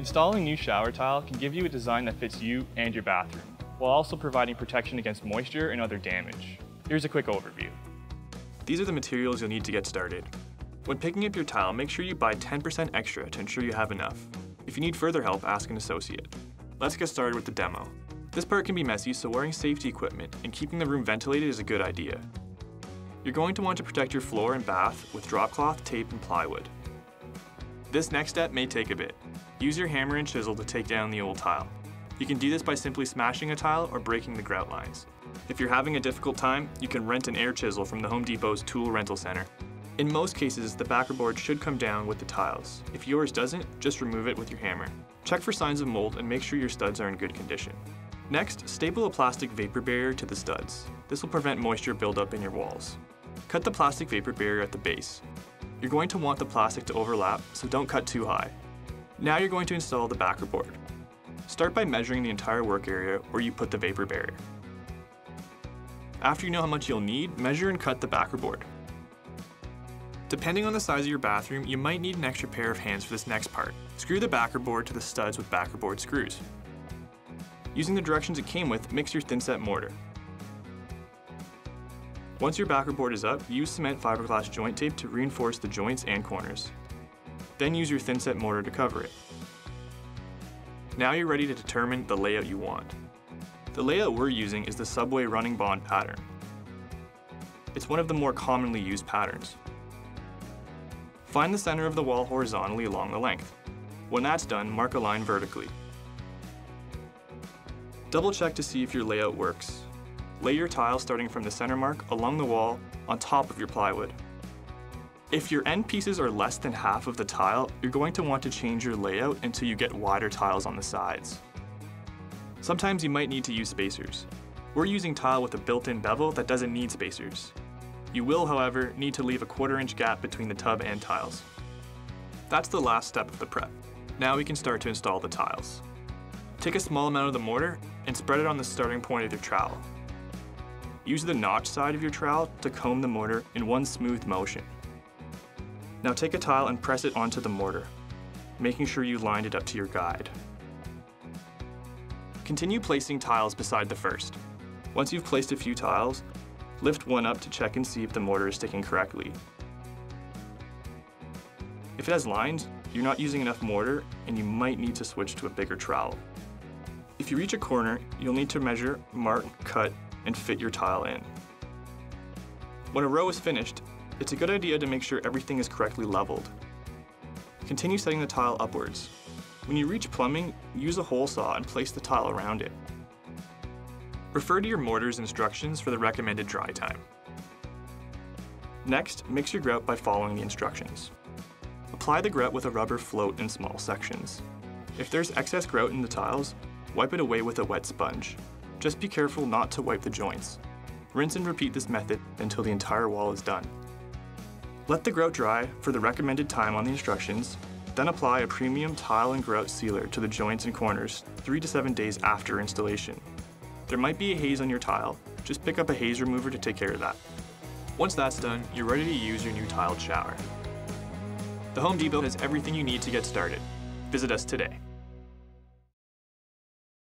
Installing new shower tile can give you a design that fits you and your bathroom, while also providing protection against moisture and other damage. Here's a quick overview. These are the materials you'll need to get started. When picking up your tile, make sure you buy 10% extra to ensure you have enough. If you need further help, ask an associate. Let's get started with the demo. This part can be messy, so wearing safety equipment and keeping the room ventilated is a good idea. You're going to want to protect your floor and bath with drop cloth, tape, and plywood. This next step may take a bit. Use your hammer and chisel to take down the old tile. You can do this by simply smashing a tile or breaking the grout lines. If you're having a difficult time, you can rent an air chisel from the Home Depot's tool rental center. In most cases, the backer board should come down with the tiles. If yours doesn't, just remove it with your hammer. Check for signs of mold and make sure your studs are in good condition. Next, staple a plastic vapor barrier to the studs. This will prevent moisture buildup in your walls. Cut the plastic vapor barrier at the base. You're going to want the plastic to overlap, so don't cut too high. Now you're going to install the backer board. Start by measuring the entire work area where you put the vapor barrier. After you know how much you'll need, measure and cut the backer board. Depending on the size of your bathroom, you might need an extra pair of hands for this next part. Screw the backer board to the studs with backer board screws. Using the directions it came with, mix your thin-set mortar. Once your backer board is up, use cement fiberglass joint tape to reinforce the joints and corners. Then use your thin-set mortar to cover it. Now you're ready to determine the layout you want. The layout we're using is the subway running bond pattern. It's one of the more commonly used patterns. Find the center of the wall horizontally along the length. When that's done, mark a line vertically. Double check to see if your layout works. Lay your tile starting from the center mark along the wall on top of your plywood. If your end pieces are less than half of the tile, you're going to want to change your layout until you get wider tiles on the sides. Sometimes you might need to use spacers. We're using tile with a built-in bevel that doesn't need spacers. You will, however, need to leave a 1/4 inch gap between the tub and tiles. That's the last step of the prep. Now we can start to install the tiles. Take a small amount of the mortar and spread it on the starting point of your trowel. Use the notch side of your trowel to comb the mortar in one smooth motion. Now take a tile and press it onto the mortar, making sure you lined it up to your guide. Continue placing tiles beside the first. Once you've placed a few tiles, lift one up to check and see if the mortar is sticking correctly. If it has lines, you're not using enough mortar and you might need to switch to a bigger trowel. If you reach a corner, you'll need to measure, mark, cut, and fit your tile in. When a row is finished, it's a good idea to make sure everything is correctly leveled. Continue setting the tile upwards. When you reach plumbing, use a hole saw and place the tile around it. Refer to your mortar's instructions for the recommended dry time. Next, mix your grout by following the instructions. Apply the grout with a rubber float in small sections. If there's excess grout in the tiles, wipe it away with a wet sponge. Just be careful not to wipe the joints. Rinse and repeat this method until the entire wall is done. Let the grout dry for the recommended time on the instructions, then apply a premium tile and grout sealer to the joints and corners 3 to 7 days after installation. There might be a haze on your tile, just pick up a haze remover to take care of that. Once that's done, you're ready to use your new tiled shower. The Home Depot has everything you need to get started. Visit us today.